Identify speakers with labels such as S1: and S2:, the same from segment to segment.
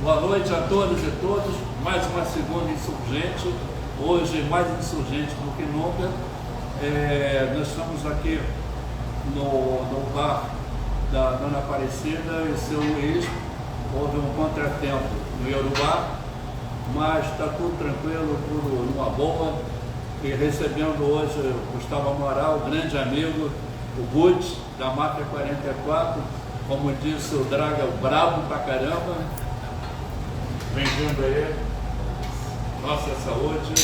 S1: Boa noite a todas e todos. Mais uma segunda insurgente. Hoje mais insurgente do que nunca. Nós estamos aqui no bar da Dona Aparecida e seu Luiz. Houve um contratempo no Yorubá, mas está tudo tranquilo, tudo numa boa. E recebendo hoje o Gustavo Amaral, grande amigo, o Butch, da marca 44, como disse o Draga, o brabo pra caramba. Bem-vindo aí, nossa saúde.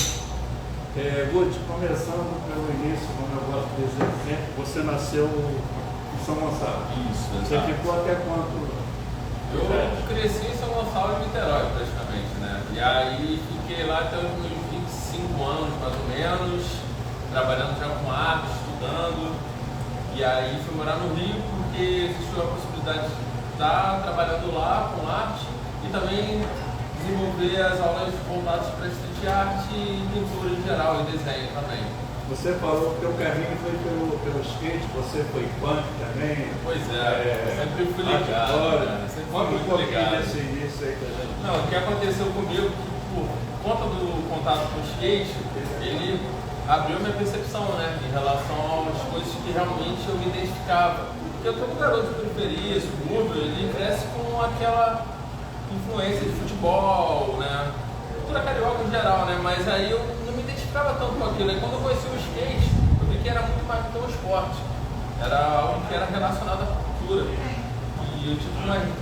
S1: Butch, começando pelo início, como eu gosto de dizer sempre, você nasceu em São Gonçalo.
S2: Isso,
S1: você ficou até quanto?
S2: Eu cresci em São Gonçalo e Niterói, praticamente, né? E aí fiquei lá até os meus 25 anos, mais ou menos, trabalhando já com arte, estudando. E aí fui morar no Rio porque existiu a possibilidade de estar trabalhando lá com arte e também desenvolver as aulas voltadas para street art e pintura em geral e desenho também.
S1: Você falou que o teu caminho foi pelo skate, você foi punk também.
S2: Pois sempre fui ligado, né? Sempre fui muito ligado.
S1: Desse início aí também.
S2: Não, o que aconteceu comigo, por conta do contato com o skate, ele abriu minha percepção, né, em relação às coisas que realmente eu me identificava. Porque eu como garoto de periferia, subúrbio, ele cresce com aquela influência de futebol, né, cultura carioca em geral, né, mas aí eu não me identificava tanto com aquilo. E quando eu conheci o skate, eu vi que era muito mais do que um esporte, era algo que era relacionado à cultura. E eu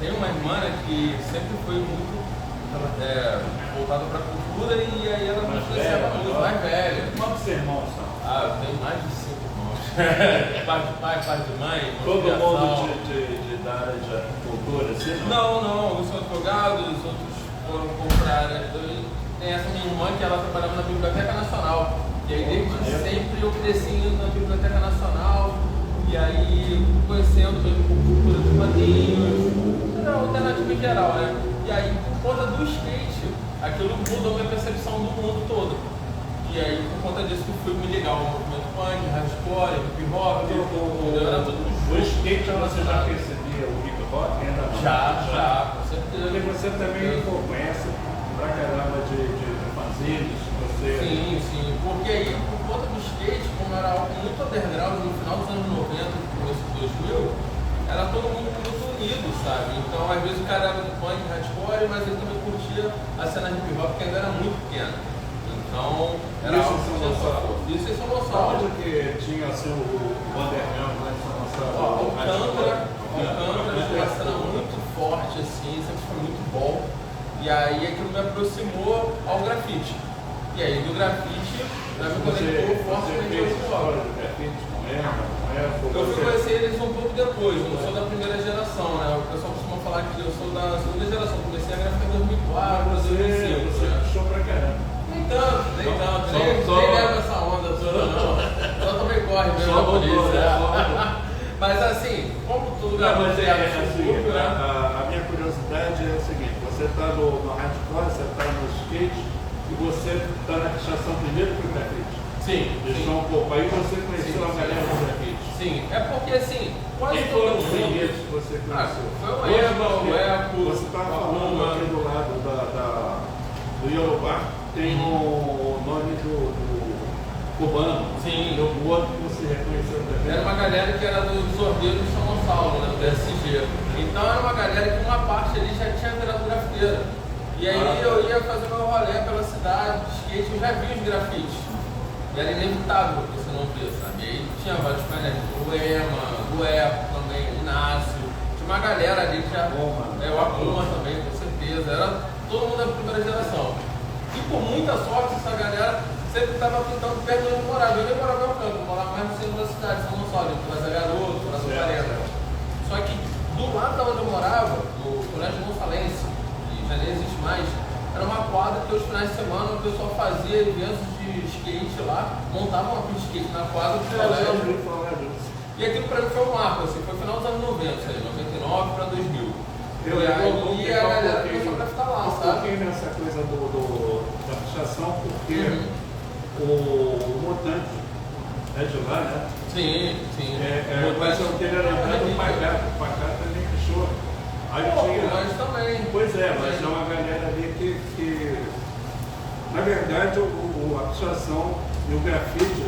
S2: tenho uma irmã, né, que sempre foi muito voltada para a cultura e aí ela me influenciava muito, mais velha.
S1: Quantos irmãos são?
S2: Eu tenho mais de 5 irmãos. Parte de pai, parte de mãe.
S1: Todo mundo da área de cultura, assim?
S2: Não, alguns são advogados, outros foram comprar. Tem essa minha irmã que ela trabalhava na Biblioteca Nacional. E aí desde sempre eu cresci na Biblioteca Nacional. E aí conhecendo mesmo cultura de quadrinhos, era alternativa em geral, né? E aí por conta do skate, aquilo mudou minha percepção do mundo todo. E aí por conta disso que eu fui me ligar ao movimento punk, hardcore, hip hop, era tudo
S1: o skate você já percebia o hip hop ainda não?
S2: Já, com certeza.
S1: Porque você também conhece pra caramba de fanzines, você...
S2: Sim, porque aí por conta do skate, como era algo muito underground no final dos anos 90 e começo de 2000, era todo mundo muito unido, sabe? Então às vezes o cara era do punk, hardcore, mas ele também curtia a cena hip hop que ainda era muito pequena. Então, era
S1: isso em São Gonçalo?
S2: Isso em São Gonçalo.
S1: Onde que tinha assim, o underground lá em São Gonçalo?
S2: Alcântara, uma cena muito forte, assim, sempre foi muito bom. E aí aquilo me aproximou ao grafite. E aí do grafite, me conectou fortemente ao hip hop. Eu fui conhecer eles um pouco depois, eu não sou da primeira geração, né? O pessoal costuma falar que eu sou da segunda geração, comecei a grafar em 2004, 2005.
S1: Você puxou pra caramba.
S2: Nem tanto, nem leva essa onda toda não. Só também corre mesmo a polícia. Mas assim, como tudo garoto
S1: a minha curiosidade é o seguinte, você está no hardcore, você está no skate e você está na pichação primeiro que o grafite.
S2: Sim.
S1: Deixou um pouco. Aí você conheceu a galera do grafite.
S2: Sim, é porque assim, quase
S1: quem foram os primeiros que você conheceu?
S2: Foi o Eco,
S1: você estava falando aqui do lado do Yorubá, tem o nome do cubano.
S2: Sim.
S1: O outro que você reconheceu também.
S2: Era uma galera que era do Sorveiro de São Gonçalo, né, do DSG. Então era uma galera que uma parte ali já tinha virado grafiteira. E aí eu ia fazer meu rolê pela cidade, de skate, eu já vi os grafites. E era inevitável você não ver, sabe? E aí tinha vários painéis, o Ema, o Eco também, o Inácio. Tinha uma galera ali que já... o Akuma também, com certeza. Era todo mundo da primeira geração. E por muita sorte, essa galera sempre estava pintando perto de onde eu morava. Eu nem morava no campo, eu morava mais no centro da cidade, São Gonçalo, Praça Garoto, Praça Varela. Só que do lado de onde eu morava, no Colégio Gonçalense, que já nem existe mais, era uma quadra que os finais de semana o pessoal fazia eventos de skate lá, montava uma pista de skate na quadra do colégio. E aquilo pra mim foi um marco, assim, foi final dos anos 90, aí, 99 para 2000. E aí a galera começou a grafitar lá, sabe?
S1: Um pouquinho nessa coisa da pichação, porque o Mutante é de lá, né?
S2: Sim.
S1: Mas eu queria lembrar do Pacá também pichou. Aí tinha...
S2: Mas também.
S1: Pois é, mas é uma Na verdade, a abstração e o grafite,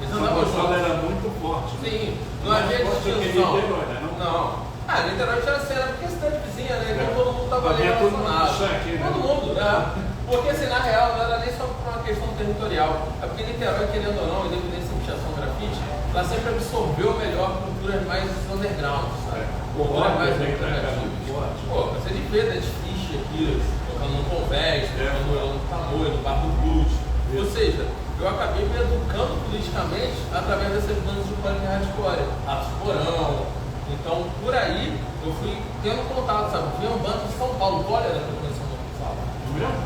S1: São Gonçalo era muito forte.
S2: Sim, não havia distinção.
S1: Niterói, né?
S2: Não. Niterói tinha cena, porque é cidade vizinha, né? Então todo mundo estava ali relacionado. Todo mundo, né? Porque assim, na real, não era nem só por uma questão territorial. É porque Niterói, querendo ou não, independente de pichação grafite, ela sempre absorveu melhor culturas mais underground, sabe? Culturas mais alternativas. Pô, você de ver da Fish aqui, tocando no Convés, tocando no Tamoio, no Bar do Blues. Ou seja, eu acabei me educando politicamente através dessas bandas de punk hardcore, Ratos Porão. Então, por aí, eu fui tendo contato, sabe? Vinha um bando de São Paulo, olha era que eu conheci o São Paulo.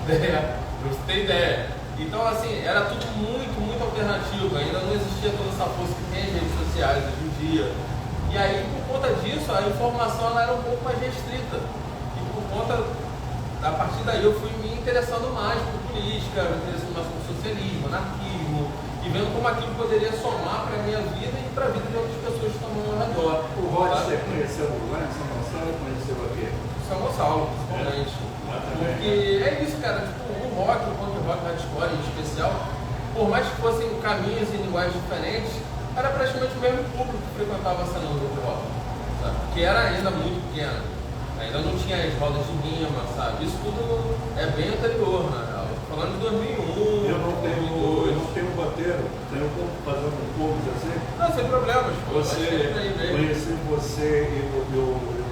S2: Pra você ter ideia. Então, assim, era tudo muito, muito alternativo. Ainda não existia toda essa força que tem as redes sociais hoje em dia. E aí, por conta disso, a informação ela era um pouco mais restrita. E por conta, a partir daí, eu fui me interessando mais por política, me interessando mais por socialismo, anarquismo, e vendo como aquilo poderia somar para a minha vida e para a vida de outras pessoas que estão ao meu redor.
S1: O Rod, você conheceu lá em São Gonçalo ou conheceu aqui?
S2: São Gonçalo, principalmente. Porque é isso, cara, tipo, o rock, o punk rock, hardcore em especial, por mais que fossem caminhos e linguagens diferentes, era praticamente o mesmo público que frequentava a cena do rock, sabe? Que era ainda muito pequena. Ainda não tinha as rodas de rima, sabe? Isso tudo é bem anterior, na real. Falando de 2001,
S1: eu não tenho bateiro, tenho como fazer um pouco assim.
S2: Não, sem problemas.
S1: Conheci você e o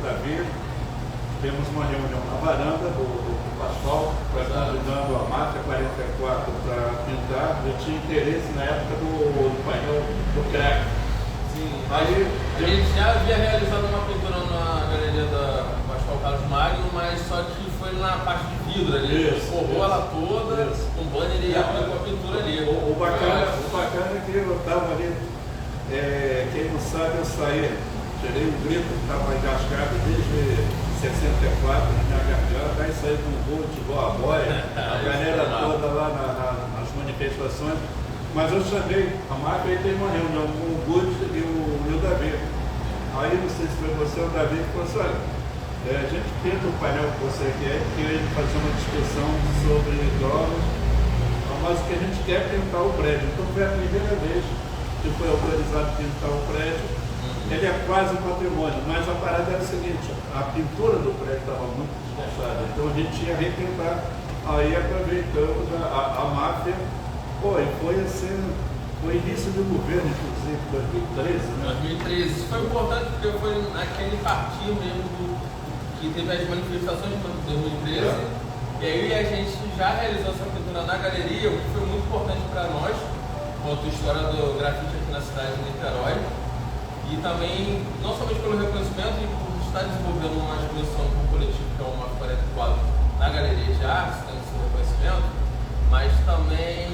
S1: Davi, temos uma reunião na varanda do Pascoal, convidando a Máfia 44 para pintar. Eu tinha interesse na época do painel do crack.
S2: Sim, aí a gente já havia realizado uma pintura na galeria da Pascoal Carlos Magno, mas só que foi na parte de vidro ali, forrou ela toda, com banner e aplicou a pintura ali.
S1: O bacana é que eu estava ali, quem não sabe, eu saí, tirei um grito que estava engasgado desde 64 na minha garganta, aí saí com um gol de boa boia, a galera toda lá nas manifestações. Mas eu chamei a Máfia e teve uma reunião com o Good e o Davi. Aí não sei se foi você ou o Davi que falou assim, olha, a gente pinta o painel que você quer, queria fazer uma discussão sobre drogas, mas o que a gente quer é pintar o prédio. Então foi a primeira vez que foi autorizado pintar o prédio. Ele é quase um patrimônio, mas a parada era a seguinte, a pintura do prédio estava muito desgastada, então a gente ia repintar. Aí aproveitamos a Máfia. E foi assim, foi início do governo, inclusive, 2013, né?
S2: 2013. Isso foi importante porque foi naquele partido mesmo que teve as manifestações de 2013. E aí a gente já realizou essa pintura na galeria, o que foi muito importante para nós, quanto a história do grafite aqui na cidade de Niterói. E também, não somente pelo reconhecimento e por estar desenvolvendo uma exposição com o coletivo, que é o MAF 44, na galeria de arte, tendo esse reconhecimento, mas também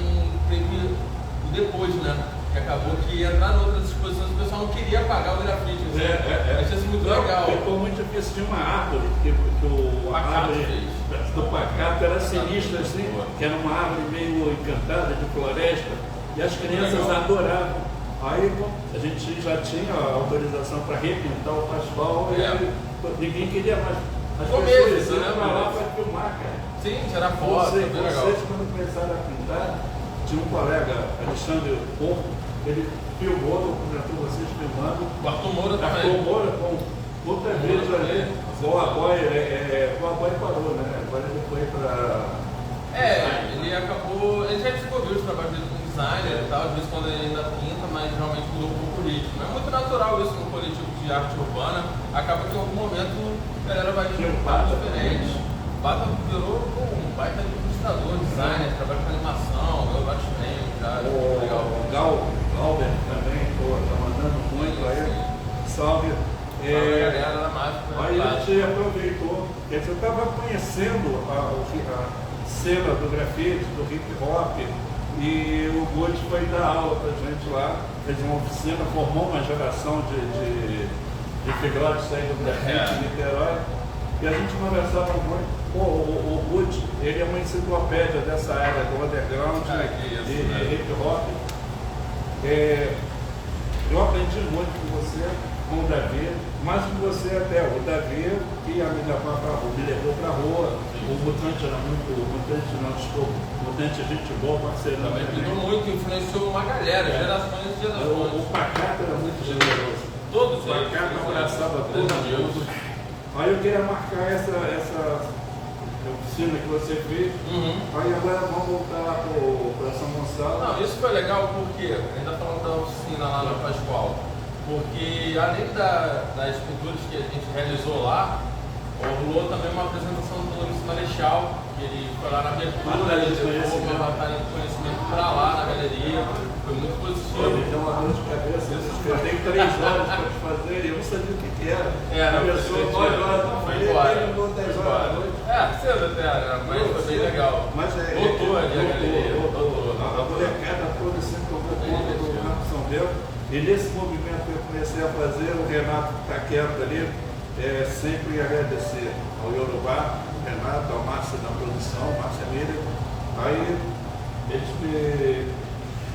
S2: teve o depois, né? Que acabou que ia entrar em outras exposições, o pessoal não queria pagar o grafite. Achei isso muito legal.
S1: Ficou muito difícil. Tinha uma árvore, que o árvore do Pacato era sinistra, assim, que era uma árvore meio encantada de floresta, e as crianças adoravam. Aí a gente já tinha a autorização para repintar o Pascoal e ninguém queria mais. As pessoas iam para lá para filmar, cara.
S2: Sim, tirar foto,
S1: vocês quando começaram a pintar, tinha um colega, Alexandre Porto, ele filmou, documentou vocês filmando.
S2: O Arthur Moura também.
S1: Arthur Moura com outra vez ali. O Aboy parou, né? Agora ele foi para...
S2: ele acabou... Ele já desenvolveu os trabalhos dele como designer e tal, às vezes quando ele ainda pinta, mas realmente mudou um pouco o ritmo. É muito natural isso no coletivo de arte urbana. Acaba que em algum momento a galera vai ter um passo diferente. O Bata virou um baita ilustrador, designer, trabalha com animação, ganhou vários prêmios, cara.
S1: O Galber também, tá mandando muito aí. Salve.
S2: Galera da mágica.
S1: Aí a gente aproveitou, quer dizer, eu estava conhecendo a cena do grafite, do hip hop, e o Good foi dar aula pra gente lá, fez uma oficina, formou uma geração de filhotes aí do grafite de Niterói, e a gente conversava muito. O Good, ele é uma enciclopédia dessa área do underground e hip hop. Eu aprendi muito com você, com o Davi, mais que você até. O Davi que ia me levar para a rua, me levou para a rua. O Mutante era muito. Mutante não, desculpa. Mutante é gente boa, parceirão.
S2: Também ajudou muito, influenciou uma galera, gerações e gerações.
S1: O Pacato era muito generoso.
S2: Todos
S1: O Pacato
S2: eles.
S1: abraçava todo mundo. Aí eu queria marcar essa oficina que você fez. Aí agora vamos voltar para São Gonçalo.
S2: Não, isso foi legal porque, ainda falando da oficina lá na Pascoal, porque além das pinturas que a gente realizou lá, rolou também uma apresentação do Luiz Marechal, que ele foi lá na abertura, ele levou uma batalha de conhecimento para lá na galeria, foi muito positivo.
S1: Me deu uma dor de cabeça, eu tenho 3 horas para te fazer e eu não sabia o que era. Começou 9 horas, não
S2: foi
S1: falei,
S2: embora.
S1: terminou 10 horas da noite.
S2: Cedo até, né? Mas foi bem legal.
S1: Mas
S2: Voltou ali a galeria. Voltou.
S1: A molecada toda sempre tomou conta do Campo São Bento. E nesse movimento que eu comecei a fazer, o Renato que está quieto ali, sempre agradecer ao Yorubá, ao Renato, ao Márcio da produção, Márcia Miller. Aí eles me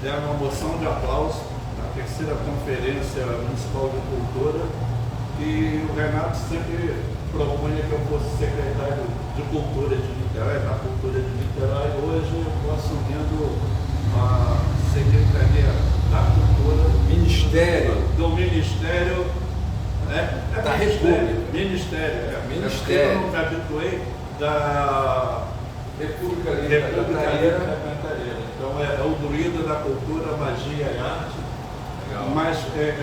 S1: deram uma moção de aplauso na 3ª Conferência Municipal de Cultura e o Renato sempre propunha que eu fosse secretário de Cultura de Niterói, da Cultura de Niterói. Hoje eu estou assumindo a Secretaria da Cultura do Ministério
S3: da República.
S1: Ministério.
S3: Ministério.
S1: Eu não me habituei da
S3: República
S1: Livre da Cantareira. Então é o druida da cultura, magia e arte.
S2: Legal.
S1: Mas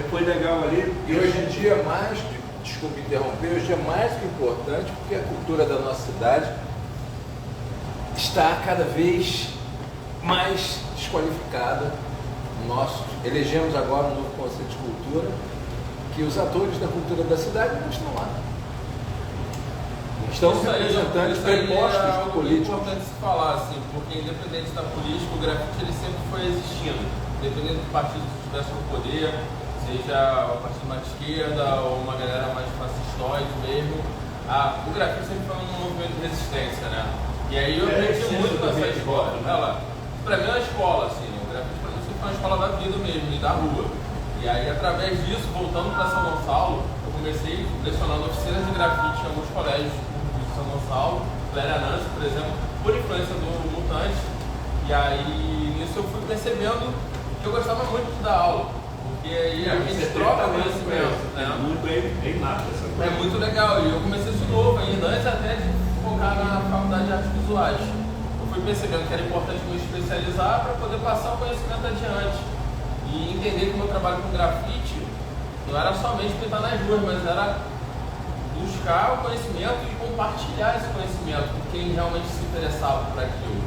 S1: foi legal ali.
S3: E hoje em dia desculpe interromper, hoje é mais que importante porque a cultura da nossa cidade está cada vez mais desqualificada. Nós elegemos agora um novo conceito de cultura, que os atores da cultura da cidade não estão lá. Estão representantes prepostos políticos.
S2: É importante se falar, assim, porque independente da política, o grafite ele sempre foi existindo. Independente do partido que estivesse no poder, seja o partido mais de esquerda ou uma galera mais fascistoide mesmo, o grafite sempre foi um movimento de resistência, né? E aí eu aprendi muito nessa escola. Pra mim é uma escola, assim, o grafite pra mim sempre foi uma escola da vida mesmo, e da rua. E aí, através disso, voltando para São Gonçalo, eu comecei lecionando oficinas de grafite em alguns colégios de São Gonçalo, Clélia Nancy, por exemplo, por influência do Mutante. E aí, nisso eu fui percebendo que eu gostava muito de dar aula, porque aí a gente troca conhecimento, né? É muito legal, e eu comecei isso novo ainda, antes até de focar na Faculdade de Artes Visuais. Eu fui percebendo que era importante me especializar para poder passar o conhecimento adiante. E entender que o meu trabalho com grafite não era somente pintar nas ruas, mas era buscar o conhecimento e compartilhar esse conhecimento com quem realmente se interessava por aquilo.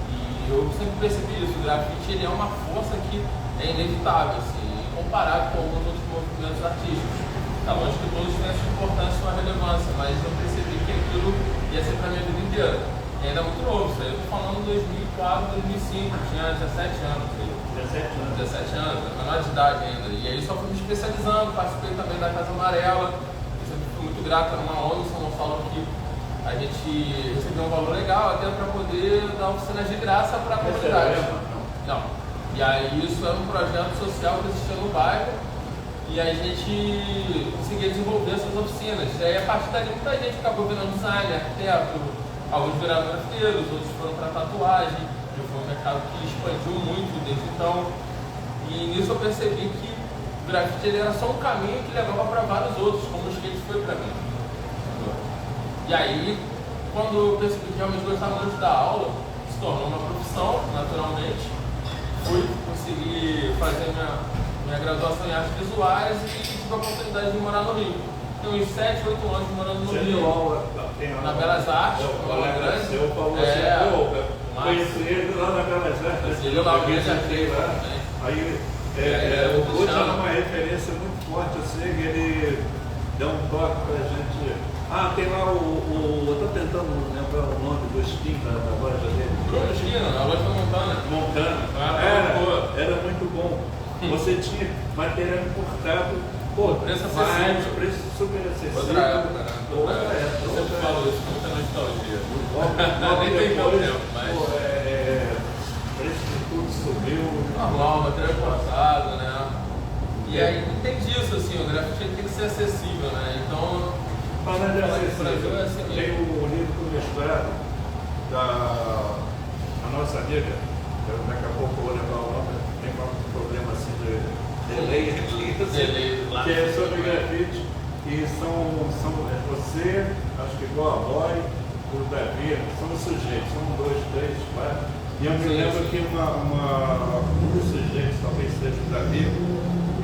S2: E eu sempre percebi isso, o grafite ele é uma força que é inevitável, assim, comparado com alguns outros movimentos artísticos. Tá longe que todos têm a sua importância e sua relevância, mas eu percebi que aquilo ia ser para a minha vida inteira. E ainda é muito novo, isso aí eu tô falando de 2004, 2005, tinha 17 anos. 17 anos, menor de idade ainda. E aí só fui me especializando, participei também da Casa Amarela. Eu sempre fui muito grato, era uma ONG em São Gonçalo que a gente recebeu um valor legal até para poder dar oficinas de graça para a comunidade. Não. E aí isso era um projeto social que existia no bairro e a gente conseguia desenvolver essas oficinas. E aí a partir dali muita gente acabou virando design, arquiteto, alguns viraram grafiteiros, outros foram para tatuagem. Foi um mercado que expandiu muito desde então. E nisso eu percebi que o grafite ele era só um caminho que levava para vários outros, como o skate foi para mim. E aí, quando eu percebi que realmente gostava muito da aula, se tornou uma profissão, naturalmente. Fui conseguir fazer minha graduação em artes visuais e tive a oportunidade de morar no Rio. Tenho uns 7, 8 anos morando no Rio. Na Belas Artes,
S1: Conheci ele lá na Belas Artes.
S2: Ele lá, o grande artista.
S1: Aí, o Guto era uma referência muito forte, assim, ele deu um toque pra gente. Tem lá eu tô tentando lembrar o nome do Steam da loja dele.
S2: Bruno Steam, a loja Montana.
S1: Era muito bom. Você tinha material importado,
S2: preço acessível.
S1: Preço super acessível.
S2: Outra época, né? Eu sempre falo isso, muita nostalgia. Nem tem tanto tempo, mas...
S1: O preço de tudo subiu.
S2: Normal, material importado, né? E aí entendi isso, assim, o grafite tem que ser acessível, né? Então...
S1: Falando de
S2: acessível,
S1: tem o livro do mestrado, nossa amiga, daqui a pouco eu vou levar o nome, tem um problema assim de delay aqui, que é sobre grafite, e você, acho que igual a Roy, o Davi, são os sujeitos, são 2, 3, 4. E eu me lembro que um dos sujeitos, talvez seja o Davi,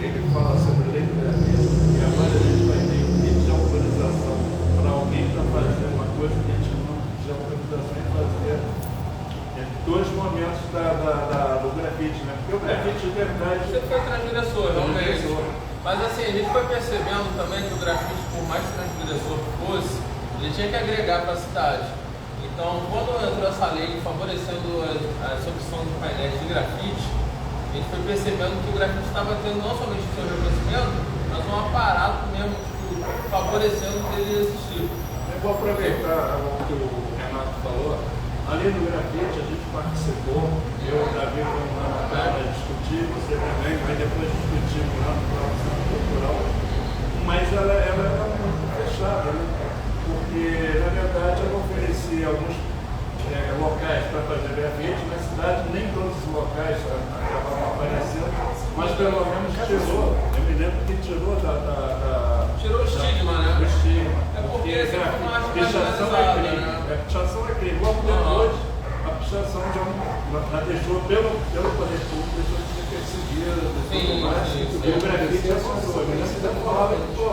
S1: ele fala sobre lei do grafite, e agora a gente vai ter que pedir autorização para alguém para fazer uma coisa que a gente não pediu autorização em fazer. Dois momentos do grafite, né? Porque o grafite de verdade.
S2: Você foi transgressor, realmente. Mas assim, a gente foi percebendo também que o grafite, por mais transgressor que fosse, ele tinha que agregar para a cidade. Então, quando entrou essa lei favorecendo as opções de painéis de grafite, a gente foi percebendo que o grafite estava tendo não somente o seu reconhecimento, mas um aparato mesmo, tipo, favorecendo que ele existir.
S1: Eu vou aproveitar o que o Renato falou. Ali no grafite a gente participou, eu e o Davi fomos lá na Câmara discutir, você também, mas depois discutimos lá no Centro Cultural. Mas ela era muito fechada, né? Porque na verdade ela oferecia alguns locais para fazer grafite na cidade, nem todos os locais acabavam aparecendo, mas pelo menos tirou, eu me lembro que tirou
S2: tirou o estigma, né?
S1: O estigma.
S2: É porque essa é uma arte
S1: pichação é
S2: marginalizada,
S1: crime.
S2: né?
S1: Pichação é crime. Logo depois, a pichação já deixou, pelo poder público, deixou de ser perseguida, tudo mais. E o grafite avançou. A menina falava que, pô,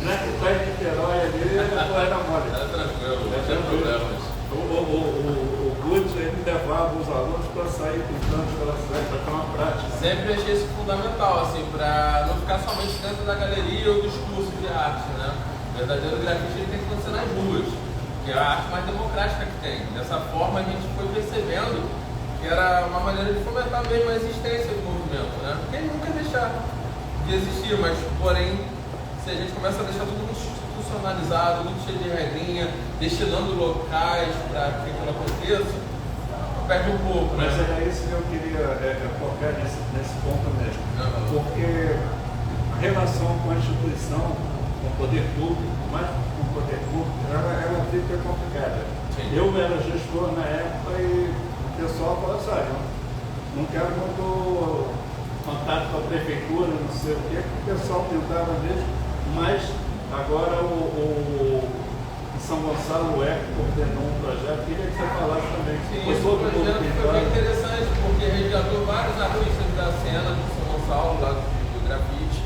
S1: né, que tá em Niterói ali, pô, era mole.
S2: Era tranquilo, não tinha problemas.
S1: O Guts, ele levava os alunos para sair pintando pela cidade, para ter uma prática.
S2: Sempre achei isso fundamental, assim, para não ficar somente dentro da galeria ou dos cursos de arte, né? O verdadeiro grafite ele tem que acontecer nas ruas, que é a arte mais democrática que tem. Dessa forma a gente foi percebendo que era uma maneira de fomentar mesmo a existência do movimento, né? Porque ele nunca ia deixar de existir, mas porém, se a gente começa a deixar tudo muito institucionalizado, muito cheio de regrinha, destinando locais para que aquilo aconteça, perde um pouco, né?
S1: Mas era isso que eu queria focar nesse ponto mesmo. Porque a relação com a instituição, com o poder público, mais com o poder público, ela fica complicada.
S2: Sim.
S1: Eu era gestor na época e o pessoal falou assim, olha, não quero muito contato com a prefeitura, não sei o que o pessoal tentava mesmo, mas agora em São Gonçalo, o ECO coordenou um projeto, queria que você falasse também.
S2: Sim, esse projeto foi bem interessante, porque resgatou vários artistas da cena de São Gonçalo, lá do grafite,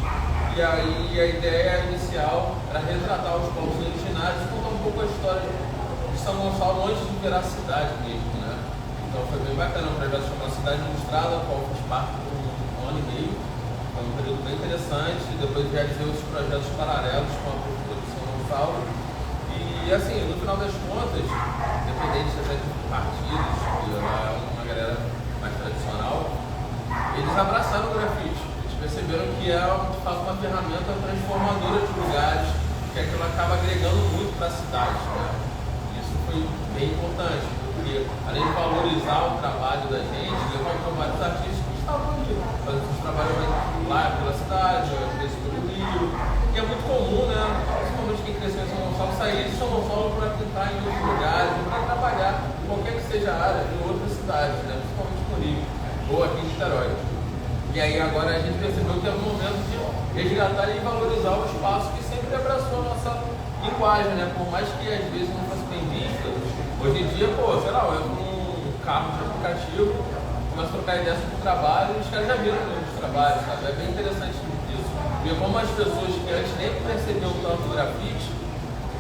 S2: e aí a ideia inicial era retratar os povos originários, contar um pouco a história de São Gonçalo antes de virar cidade mesmo, né? Então foi bem bacana, o projeto chamou Cidade Ilustrada, a qual fiz parte por um ano e meio, foi um período bem interessante, depois realizei outros projetos paralelos com a Prefeitura de São Gonçalo. E assim, no final das contas, independente até de partidos, que é uma galera mais tradicional, eles abraçaram o grafite. Eles perceberam que é de fato uma ferramenta transformadora de lugares, que aquilo acaba agregando muito para a cidade. Né? Isso foi bem importante, porque além de valorizar o trabalho da gente, levantou vários artistas que estavam ali, fazendo seus trabalhos lá pela cidade, às vezes pelo Rio, que é muito comum, né? Principalmente quem cresceu em São Gonçalo, sair de São Gonçalo para tentar em outros lugares, para trabalhar, qualquer que seja a área, em outras cidades, né? Principalmente no Rio, ou aqui em Niterói. E aí agora a gente percebeu que é o momento de resgatar e valorizar o espaço que sempre abraçou a nossa linguagem, né? Por mais que às vezes não fosse bem vista, hoje em dia, pô, sei lá, eu entro num carro de aplicativo, começo a trocar ideias sobre o trabalho e os caras já viram os trabalhos, sabe? É bem interessante isso. Ver como as pessoas que antes nem percebiam tanto o grafite,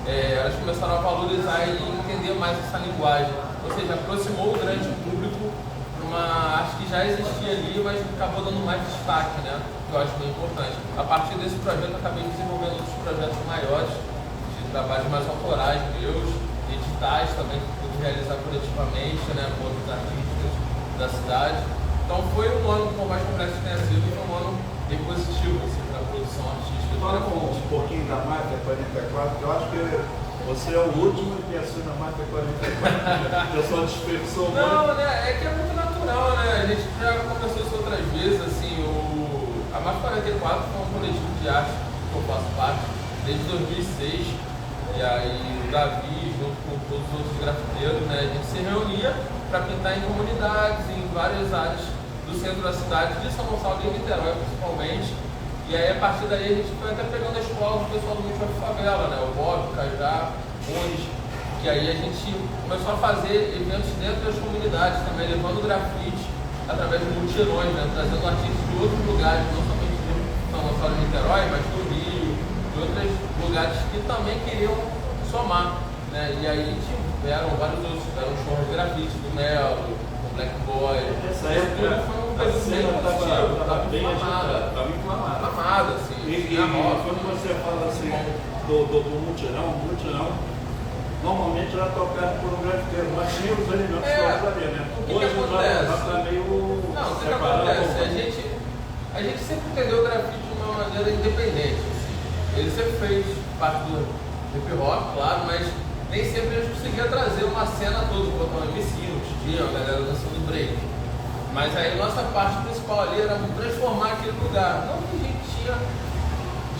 S2: elas começaram a valorizar e entender mais essa linguagem. Ou seja, aproximou o grande público para uma arte que já existia ali, mas acabou dando mais destaque, né? Que eu acho bem importante. A partir desse projeto, eu acabei desenvolvendo outros projetos maiores, de trabalhos mais autorais meus, editais também, que pude realizar coletivamente, né? Com outros artistas da cidade. Então foi um ano, por mais complexo que tenha sido, foi um ano bem positivo assim, para a produção artística.
S1: Fala um pouquinho da Máfia 44, que eu acho que você é o último que assina a Máfia 44. Eu só dispersou muito.
S2: Não, né? É que é muito natural, né? A gente já conversou isso outras vezes, assim, a Máfia 44 foi um coletivo de arte que eu faço parte desde 2006. E aí o Davi, junto com todos os outros grafiteiros, né? A gente se reunia para pintar em comunidades, em várias áreas do centro da cidade, de São Gonçalo e Niterói principalmente. E aí a partir daí a gente foi até pegando a escola do pessoal do Multiverso Favela, né? O Bob, o Cajá, Unes, que aí a gente começou a fazer eventos dentro das comunidades também, levando grafite através de mutirões, né? Trazendo artistas de outros lugares, não somente de São Gonçalo e Niterói, mas do Rio, de outros lugares que também queriam somar, né? E aí tiveram vários outros, tiveram shows de grafite do Melo, do Black Boy.
S1: Essa época
S2: foi um período bem positivo, estava
S1: bem
S2: inflamada.
S1: Estava inflamada.
S2: Inflamada, assim.
S1: E quando você fala assim do mutirão, normalmente era tocado por um grafiteiro, mas tinha os elementos todos ali, né?
S2: O que
S1: Hoje
S2: acontece?
S1: já está meio
S2: Não, o que
S1: separado.
S2: acontece? A gente sempre entendeu o grafite de uma maneira independente. Assim. Ele sempre fez parte do hip hop, claro, mas nem sempre a gente conseguia trazer uma cena toda, botar um MC, um DJ, uma galera dançando break. Mas aí nossa parte principal ali era transformar aquele lugar. Não que a gente tinha,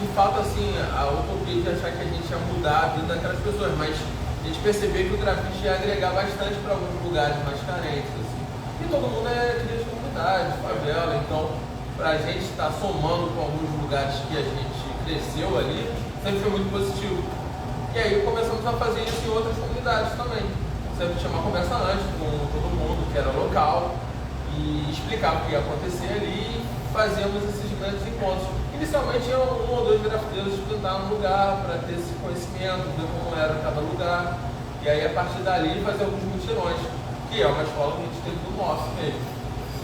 S2: de fato, assim, a utopia de achar que a gente ia mudar a vida daquelas pessoas, mas a gente percebeu que o grafite ia agregar bastante para alguns lugares mais carentes, assim. E todo mundo é cria de comunidade, favela, então para a gente estar somando com alguns lugares que a gente cresceu ali, sempre foi muito positivo. E aí começamos a fazer isso em outras comunidades também. Sempre chamar conversa antes com todo mundo que era local e explicar o que ia acontecer ali e fazíamos esses grandes encontros. Inicialmente iam um ou dois grafiteiros pintar no lugar para ter esse conhecimento, ver como era cada lugar. E aí a partir dali fazer alguns mutirões, que é uma escola que a gente teve do MOF mesmo.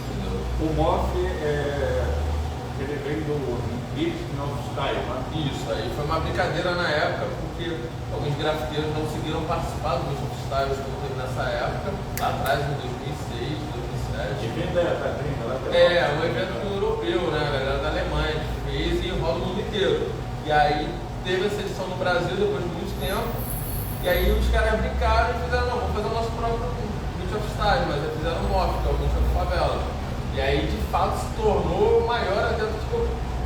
S2: Entendeu?
S1: O MOF ele vem do Beat No Style, né?
S2: Isso, aí foi uma brincadeira na época, porque alguns grafiteiros não conseguiram participar do Beat Styles como teve nessa época, lá atrás em 2006, 2007.
S1: Que vem da gringa lá.
S2: Um evento europeu, né? A galera da Alemanha que fez e rola o mundo inteiro. E aí teve essa edição no Brasil depois de muito tempo, e aí os caras brincaram e fizeram, não, vamos fazer o nosso próprio Beat of Style, mas eles fizeram um MOF, que é o Beat of Favela. E aí de fato se tornou maior até tipo,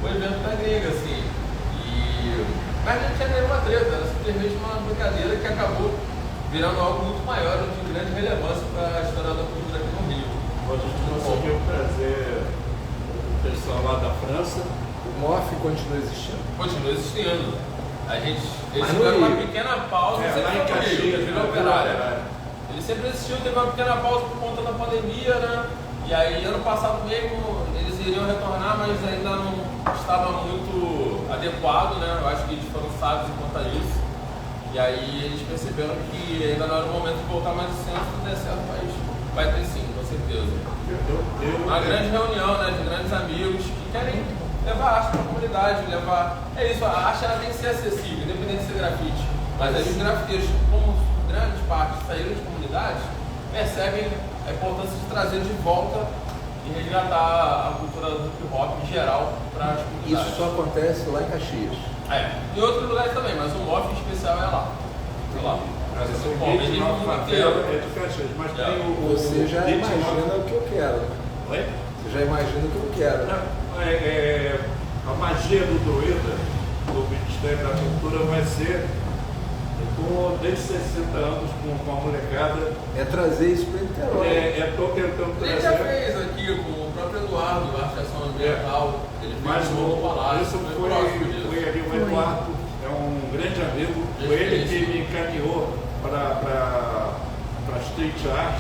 S2: o evento da gringa, assim. Mas não tinha nenhuma treta, era simplesmente uma brincadeira que acabou virando algo muito maior, de grande relevância para a história da cultura aqui no Rio.
S1: A gente conseguiu trazer o pessoal lá da França.
S3: O MOF continua existindo?
S2: Continua existindo. Eles
S3: Mas
S2: tiveram
S3: no
S2: uma
S3: Rio.
S2: pequena pausa,
S1: Lá
S2: sempre
S1: em
S2: foi no Rio,
S1: Caxias,
S2: Vila Operária. Ele sempre existiu, teve uma pequena pausa por conta da pandemia, né? E aí ano passado mesmo eles iriam retornar, mas ainda não estava muito adequado, né? Eu acho que eles foram sábios quanto a isso. E aí eles perceberam que ainda não era o momento de voltar, mas se não der certo, vai ter sim, com certeza. Uma grande reunião, né, de grandes amigos que querem levar a arte para a comunidade, É isso, a arte ela tem que ser acessível, independente de ser grafite. Mas aí os grafiteiros, como grande parte saíram de comunidades, percebem a importância de trazer de volta e resgatar a cultura do hip hop em geral para as comunidades.
S3: Isso só acontece lá em Caxias.
S2: Em outros lugares também, mas o MOF em especial é lá. É lá.
S1: Mas
S2: Esse é
S1: o
S2: o ponto,
S1: Beat
S2: ele
S1: No
S2: mundo
S1: Favela
S2: inteiro.
S1: é de Caxias, mas tem o
S3: Você já
S1: Beat
S3: imagina o que eu quero.
S1: Oi?
S3: Você já imagina o que eu quero.
S1: A magia do druida, do Ministério da Cultura, vai ser desde 60 anos com a molecada.
S3: É trazer isso para o Niterói.
S1: Estou tentando
S2: A gente já
S1: trazer.
S2: fez aqui com o próprio Eduardo, da Arte e Ação Ambiental. Ele fez
S1: Mas
S2: no Palácio,
S1: isso
S2: foi próximo disso.
S1: foi ali o Eduardo, é um grande amigo, foi ele que me encaminhou para street art.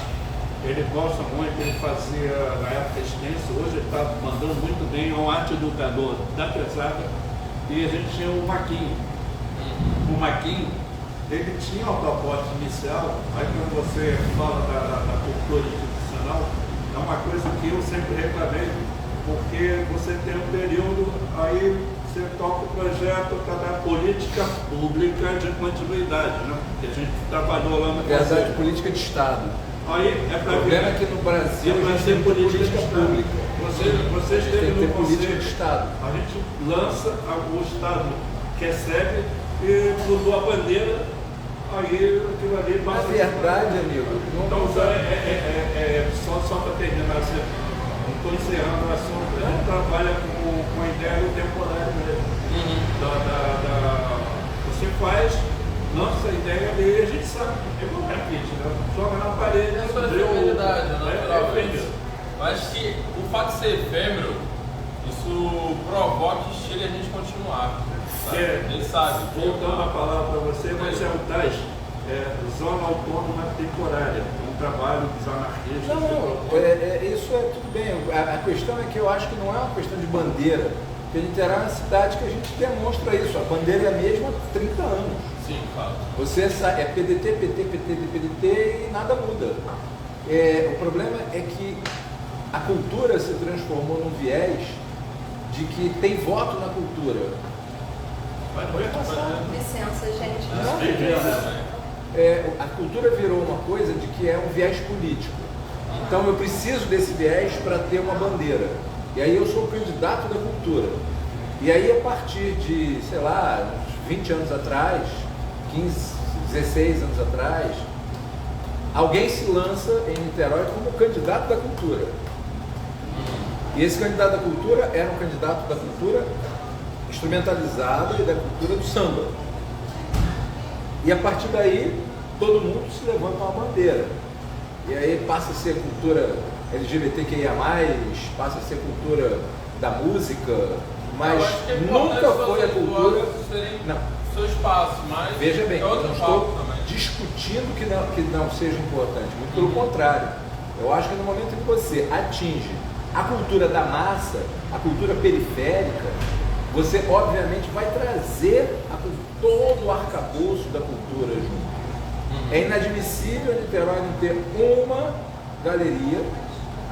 S1: Ele gosta muito, ele fazia na época extenso, hoje ele está mandando muito bem, é um arte educador da pesada. E a gente tinha o Maquinho. O Maquinho, ele tinha uma proposta inicial, aí quando você fala da cultura institucional, é uma coisa que eu sempre reclamei, porque você tem um período, aí você toca o projeto da política pública de continuidade, né? Que a gente trabalhou lá no
S3: Verdade, política de Estado.
S1: Aí é
S3: O
S1: para
S3: problema é
S1: ver.
S3: que no Brasil
S1: É
S3: a
S1: para
S3: gente
S1: ser
S3: tem
S1: política
S3: política
S1: de Estado.
S3: pública.
S1: Você
S3: A gente
S1: esteve
S3: tem que ter
S1: no
S3: política de
S1: conselho,
S3: Estado.
S1: a gente lança, o Estado recebe e mudou a bandeira, aí aquilo ali
S3: Na
S1: passa.
S3: verdade, amigo,
S1: Então, só para terminar, estou encerrando o assunto, a gente trabalha com a ideia do temporário mesmo. Você faz, nossa ideia ali, a gente sabe, é igual grafite, né? Joga na parede,
S2: É sua
S1: vê o
S2: efemeridade, fato de ser efêmero, isso provoca e instiga a gente a continuar. Sabe? Ele sabe.
S1: Voltando a palavra para você, mas é o tais zona autônoma temporária, um trabalho dos anarquistas.
S3: Isso é tudo bem. A questão é que eu acho que não é uma questão de bandeira, porque Niterói é uma cidade que a gente demonstra isso. A bandeira é a mesma há 30 anos.
S2: Sim, claro.
S3: Você é PDT, PT, PT, PDT e nada muda. O problema é que a cultura se transformou num viés de que tem voto na cultura.
S2: Pode passar.
S4: Licença, gente.
S3: A cultura virou uma coisa de que é um viés político. Então eu preciso desse viés para ter uma bandeira. E aí eu sou o candidato da cultura. E aí a partir de, sei lá, uns 20 anos atrás, 15, 16 anos atrás, alguém se lança em Niterói como candidato da cultura. E esse candidato da cultura era um candidato da cultura instrumentalizada e da cultura do samba. E a partir daí, todo mundo se levanta uma bandeira. E aí passa a ser cultura LGBTQIA+, passa a ser cultura da música, mas nunca foi a cultura... Não.
S2: Seu espaço, mas...
S3: Veja bem, eu não estou discutindo que não seja importante, muito pelo contrário. Eu acho que no momento em que você atinge a cultura da massa, a cultura periférica, você obviamente vai trazer todo o arcabouço da cultura junto. É inadmissível Niterói não ter uma galeria,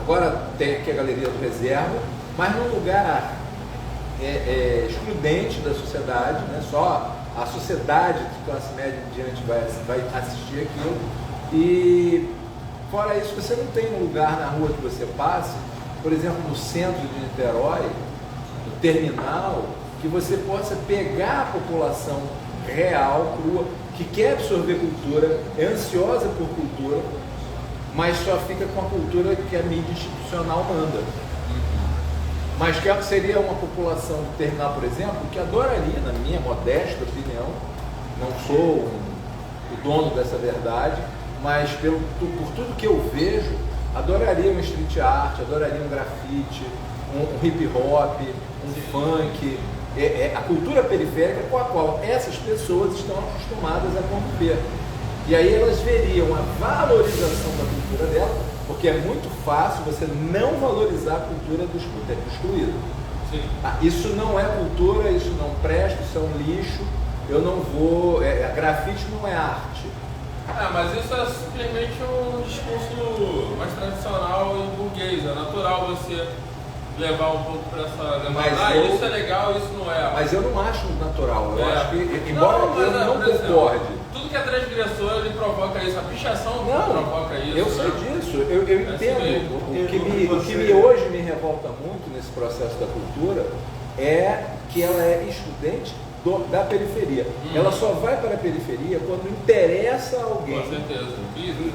S3: agora tem aqui a Galeria do Reserva, mas num lugar excludente da sociedade, né? Só a sociedade de classe média em diante vai assistir aquilo. E fora isso, você não tem um lugar na rua que você passe, por exemplo, no centro de Niterói, no terminal, que você possa pegar a população real, crua, que quer absorver cultura, é ansiosa por cultura, mas só fica com a cultura que a mídia institucional manda. Mas que seria uma população do terminal, por exemplo, que adoraria, na minha modesta opinião, não sou o dono dessa verdade, mas por tudo que eu vejo, adoraria um street art, adoraria um grafite, um hip hop, um funk, a cultura periférica com a qual essas pessoas estão acostumadas a conviver. E aí elas veriam a valorização da cultura dela, porque é muito fácil você não valorizar a cultura do excluído.
S2: Sim.
S3: Isso não é cultura, isso não presta, isso é um lixo, eu não vou... grafite não é arte.
S2: Mas isso é simplesmente um discurso mais tradicional e burguês. É natural você levar um pouco para essa... isso é legal, isso não é.
S3: Mas eu não acho natural. Eu acho que, embora eu não concorde...
S2: Tudo que é transgressor, ele provoca isso. A pichação provoca isso.
S3: Eu sei disso. Eu entendo. O que hoje me revolta muito nesse processo da cultura é que ela é excludente da periferia. Ela só vai para a periferia quando interessa a alguém.
S2: Com certeza.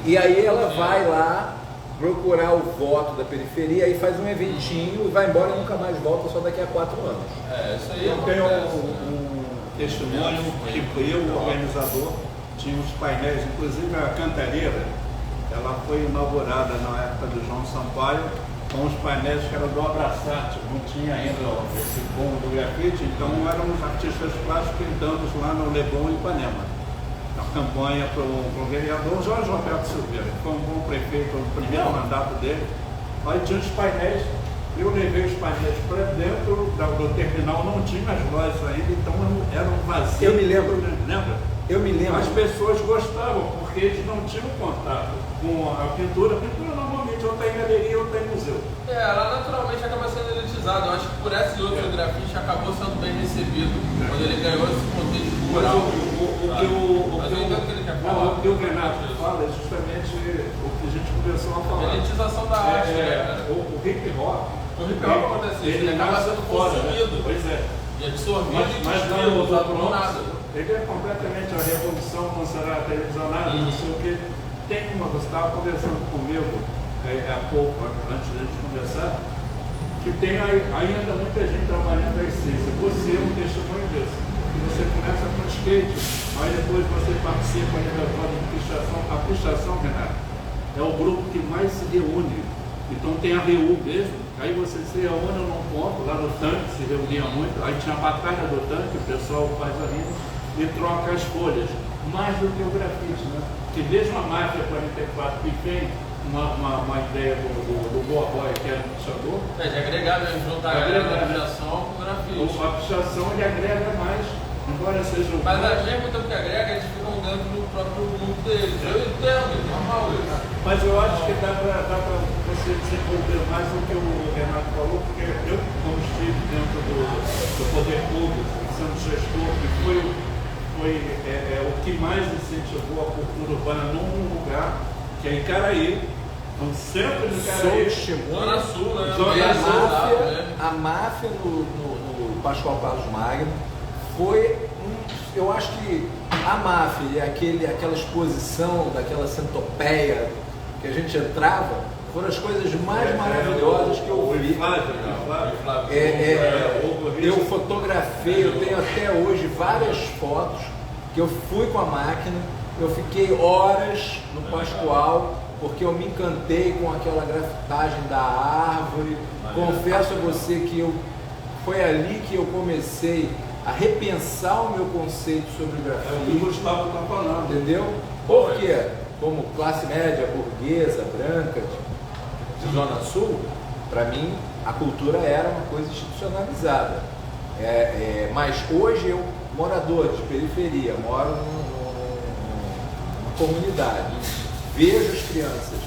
S3: E aí ela vai lá procurar o voto da periferia e faz um eventinho e vai embora e nunca mais volta, só daqui a 4 anos.
S2: Isso aí
S1: eu tenho um testemunho que eu, o organizador, tinha uns painéis, inclusive a Cantareira, ela foi inaugurada na época do João Sampaio, com os painéis que eram do Abraçate, não tinha ainda esse boom do grafite, então eram os artistas plásticos pintando lá no Leblon e Ipanema. A campanha para o vereador Jorge Roberto Silveira, que foi um bom prefeito no primeiro mandato dele. Aí tinha os painéis, eu levei os painéis para dentro do terminal, não tinha as lojas ainda, então eram vazios.
S3: Eu me lembro.
S1: Lembra?
S3: Eu me lembro.
S1: As pessoas gostavam, porque eles não tinham contato com a pintura. A pintura normalmente ou está em galeria ou está em museu.
S2: Ela naturalmente acaba sendo elitizada. Eu acho que por esse outro grafite acabou sendo bem recebido quando ele ganhou esse contexto cultural.
S1: O que o Renato fala é justamente o que a gente começou a falar.
S2: A elitização da arte.
S1: O hip hop.
S2: O hip hop acontece isso, ele acaba sendo consumido.
S1: Pois é.
S2: E absorvido e
S1: mas
S2: destruído, usado por nada.
S1: Ele é completamente a revolução, não será televisionada, não sei o que. Tem você estava conversando comigo há pouco, antes de a gente conversar, que tem ainda muita gente trabalhando a essência. Você é um testemunho disso. Você começa com skate, aí depois você participa ainda da pichação. A pichação, Renato, é o grupo que mais se reúne Então tem a REU mesmo, aí você se reúne num ponto, lá no tanque, se reunia muito, aí tinha a batalha do tanque, o pessoal faz a rima e troca as folhas, mais do que o grafite, né? Porque mesmo a máfia 44 que tem uma ideia do Boa Boy, que era um pichador.
S2: De agregar mesmo, juntar a galera da pichação com o grafite.
S1: A pichação ele agrega mais, embora seja
S2: Mas ao mesmo tempo que agrega, eles ficam dentro do próprio mundo deles. Eu entendo, é normal isso.
S1: Mas eu acho que dá para você desenvolver mais do que o Renato falou, porque eu, como estive dentro do poder público, sendo gestor, que foi o que mais incentivou a cultura urbana num lugar, que é em Caraí, no centro de Caraí.
S2: Zona Sul, né?
S3: A máfia no Pascoal Carlos Magno foi eu acho que a máfia e aquela exposição daquela centopeia que a gente entrava foram as coisas mais maravilhosas que eu vi. Eu fotografei, eu tenho até hoje várias fotos que eu fui com a máquina, eu fiquei horas no Pascoal porque eu me encantei com aquela grafitagem da árvore. Confesso a você que foi ali que eu comecei a repensar o meu conceito sobre grafite.
S1: É o que o Gustavo está falando.
S3: Entendeu? Porque, como classe média, burguesa, branca, de Zona Sul, para mim a cultura era uma coisa institucionalizada. Mas hoje eu, morador de periferia, moro numa comunidade, vejo as crianças,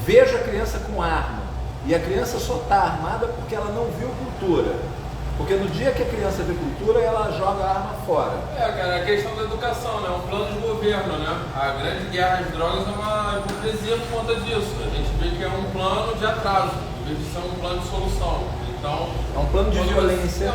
S3: vejo a criança com arma, e a criança só está armada porque ela não viu cultura. Porque no dia que a criança vê cultura, ela joga a arma fora.
S2: Cara, a questão da educação, né? Um plano de governo, né? A grande guerra às drogas é uma hipocrisia por conta disso. A gente vê que é um plano de atraso, em vez de ser um plano de solução. Então,
S3: é um plano de violência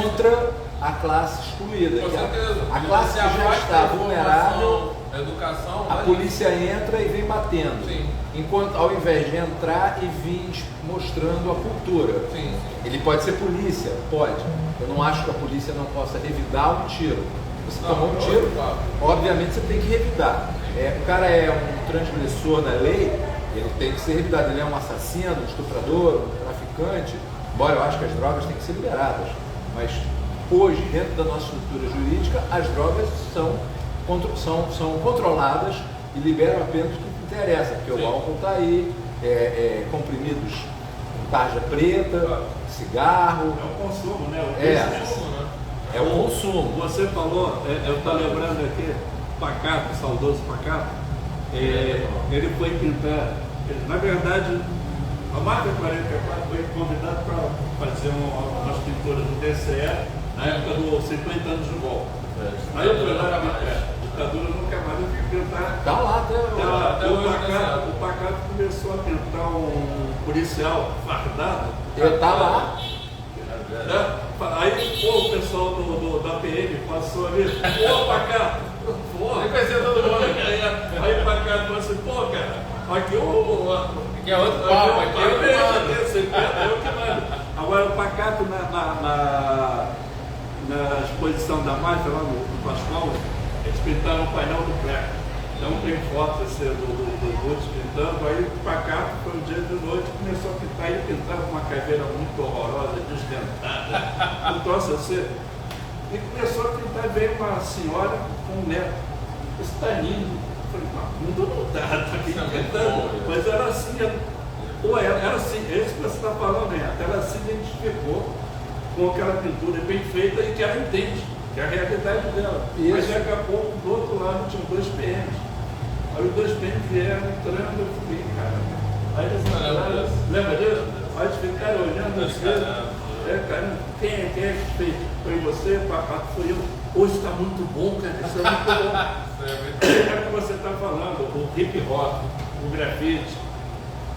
S3: contra a classe excluída.
S2: Com certeza.
S3: A classe que já está vulnerável,
S2: a educação,
S3: a polícia entra e vem batendo.
S2: Sim.
S3: Enquanto, ao invés de entrar e vir mostrando a cultura.
S2: Sim.
S3: Ele pode ser polícia? Pode. Eu não acho que a polícia não possa revidar um tiro. Você tomou um tiro, obviamente você tem que revidar. O cara é um transgressor da lei, ele tem que ser revidado. Ele é um assassino, um estuprador, um traficante. Embora eu acho que as drogas têm que ser liberadas. Mas hoje, dentro da nossa estrutura jurídica, as drogas são controladas e liberam apenas o que interessa, porque o álcool está aí, comprimidos com tarja preta, cigarro.
S1: É o consumo, né?
S3: É o consumo.
S1: Você falou, eu estou lembrando aqui, Pacato, saudoso Pacato, ele foi pintar, na verdade, a marca 44 foi convidada para fazer umas pinturas do DCE na época dos 50 anos de golpe. Aí eu fui lá pintar. Ditadura nunca mais eu fui pintar.
S3: Tá lá até
S1: o Pacato começou a pintar um policial fardado.
S3: Eu tava lá.
S1: Aí o pessoal da PM passou ali, Pacato,
S2: Aí conhecia todo mundo.
S1: Aí o Pacato falou assim, cara, aqui
S2: que é outro papo, aqui é outro papo.
S1: Agora o Pacato na exposição da máfia lá no Pascoal, eles pintaram o painel do prédio. Então tem fotos do Guts pintando, aí o Pacato foi um dia de noite, começou a pintar, ele pintava uma caveira muito horrorosa, desdentada, um troço assim. E começou a pintar, veio uma senhora com um neto. Isso está lindo. Eu falei, não está pintando, mas era assim, era assim, é isso que você está falando, né? Ela se identificou com aquela pintura bem feita e que ela entende, que é a realidade dela.
S3: Isso.
S1: Mas daqui a pouco, do outro lado, tinham 2 PMs. Aí os 2 PMs vieram entrando, eu falei, cara. Aí eles entraram, lembra disso? Aí eles ficaram olhando assim, cara, quem é que fez? Foi você, Pacato, foi eu. Hoje está muito bom, cara, isso é muito bom. É o que você está falando, o hip hop, o grafite,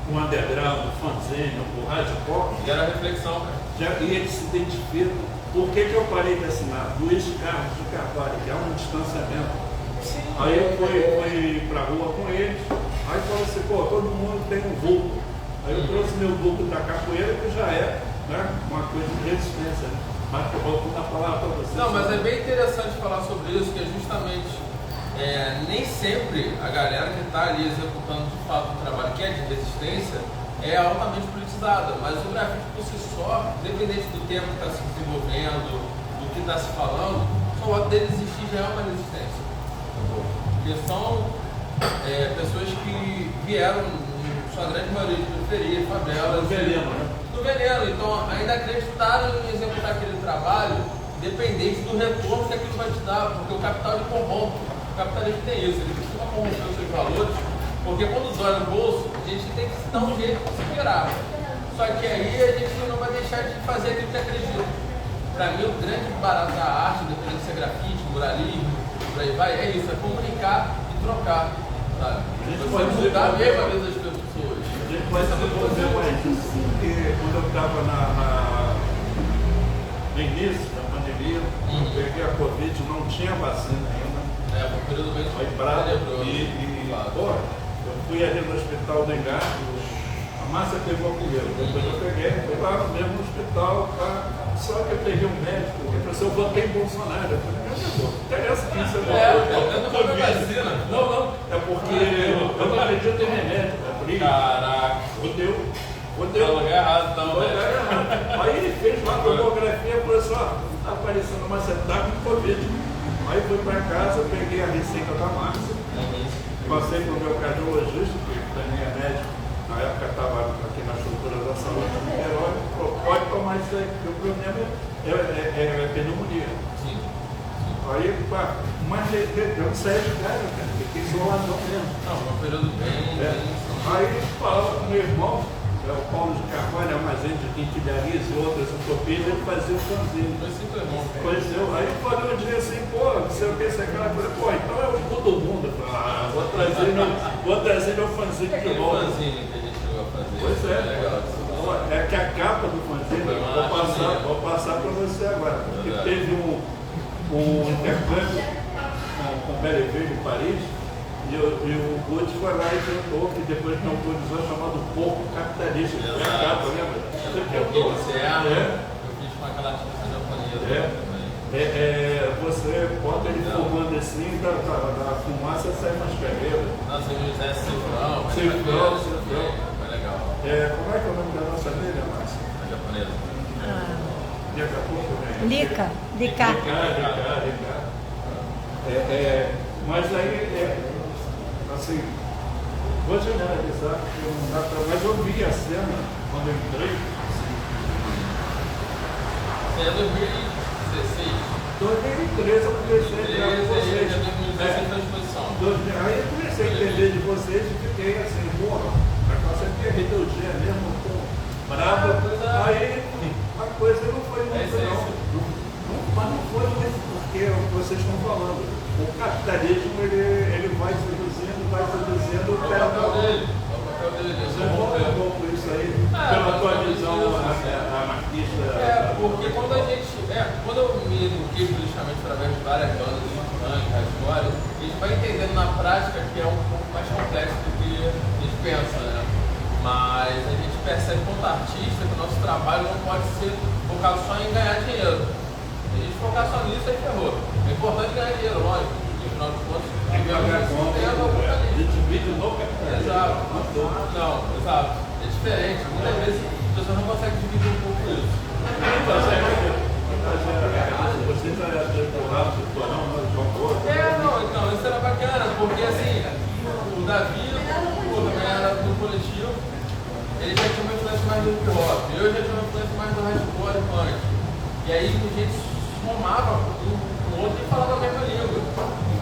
S1: o underground, o fanzine, o hardcore.
S2: Gera reflexão, cara.
S1: E eles se identificam. Por que eu parei de assinar? Luiz Carlos de Carvalho, que há um distanciamento.
S3: Sim,
S1: aí eu fui para a rua com eles, aí falou assim, todo mundo tem um vulco. Aí eu trouxe meu vulco da capoeira, que já é, né, uma coisa de resistência. Mas eu vou dar a palavra para você.
S2: Não, mas é bem interessante falar sobre isso, que é justamente nem sempre a galera que está ali executando de fato um trabalho que é de resistência é altamente politizada, mas o grafite por si só, independente do tempo que está se desenvolvendo, do que está se falando, só o fato dele existir já é uma resistência. Porque são pessoas que vieram, em sua grande maioria, de periferia, favelas.
S1: Do veneno, né?
S2: Do veneno. Então, ainda acreditaram em executar aquele trabalho, independente do retorno que aquilo vai te dar, porque o capital ele corrompe. O capitalismo tem isso, ele costuma corromper os seus valores, porque quando dói no bolso, a gente tem que dar um jeito de se virar. Só que aí a gente não vai deixar de fazer aquilo que acredita. Para mim, o grande barato da arte, independente de ser grafite, muralismo, por aí vai, é isso, é comunicar e trocar. Sabe? Você mudar mesmo a vida das pessoas.
S1: A gente pode desenvolver mais isso, porque quando eu estava no início da pandemia, eu peguei a Covid, não tinha vacina ainda.
S2: Foi um período bem
S1: Foi bravo. Eu fui ali no hospital do Engajo, a Márcia pegou primeiro, depois eu peguei, fui lá mesmo no hospital, só que eu peguei um médico, que falou assim, eu votei em Bolsonaro. Eu falei, não interessa quem você votou. Não, é porque eu não acredito em remédio.
S2: Caraca.
S1: Fodeu.
S2: Tá lugar errado, então, né?
S1: Aí ele fez uma tomografia e falou assim, ó, tá aparecendo uma cetária com Covid. Aí fui para casa, peguei a receita da Márcia, passei para o meu cardiologista, que também é médico, na época estava aqui na estrutura da saúde do Niterói, falou, pode tomar isso aí, porque o problema é pneumonia.
S2: Sim.
S1: Aí, mas eu não saí de casa, cara, fiquei isoladão mesmo.
S2: Não, foi um período bem.
S1: Aí falava com meu irmão, o Paulo de Carvalho, armazém de quinquilharias e outras utopias, ele fazia o fanzine. Conheceu. Aí eu falei um dia assim, pô, não sei o que, sei aquela coisa, pô, então eu todo mundo. Eu falei, vou trazer meu fanzine de volta.
S2: Fanzine que a gente chegou a fazer.
S1: Pois é.
S2: Legal.
S1: É que a capa do fanzine, vou passar para você agora. Porque teve um intercâmbio com o Belleville em Paris. E o Gucci foi lá e tentou, que depois não autorizou, chamado Porco Capitalista. É a capa, lembra?
S2: Eu fiz com aquela artista japonesa também.
S1: Você bota ele fumando assim, da fumaça sai umas carreiras.
S2: Nossa, o José Cifrão.
S1: Cifrão.
S2: Foi legal.
S1: Como é que é o nome da nossa filha, Márcia?
S2: A japonesa.
S1: Daqui a pouco vem.
S4: Lica.
S1: Mas aí, assim, vou generalizar, porque não dá pra... Mas eu vi a cena quando eu entrei.
S2: É 2016.
S1: 2013 eu comecei a entrar com vocês. Aí eu comecei a entender de vocês e fiquei assim, porra, a classe aqui é rebeldia mesmo, brava. Aí a coisa não foi muito não. Mas não foi muito porque é o que vocês estão falando. O capitalismo ele vai seduzindo, o pé
S2: dele.
S1: Você volta um pouco isso aí, pela tua visão anarquista.
S2: Porque quando eu me eduquei politicamente através de várias bandas de punk, hardcore, a gente vai entendendo na prática que é um pouco mais complexo do que a gente pensa, né? Mas a gente percebe como artista que o nosso trabalho não pode ser focado só em ganhar dinheiro. Se a gente focar só nisso, aí ferrou. É importante ganhar dinheiro, lógico. No final de contas,
S1: Tem que pagar conta, a gente vive no capitalismo.
S2: Exato. Não, exato. É diferente. Muitas vezes as pessoas não conseguem dividir um pouco isso.
S1: Você está empurrado do porão,
S2: então, isso era bacana, porque assim, o Davi, também era do coletivo, ele já tinha uma influência mais do hip hop, eu já tinha uma influência mais do hardcore e punk. E aí a gente somava um outro e falava a mesma língua.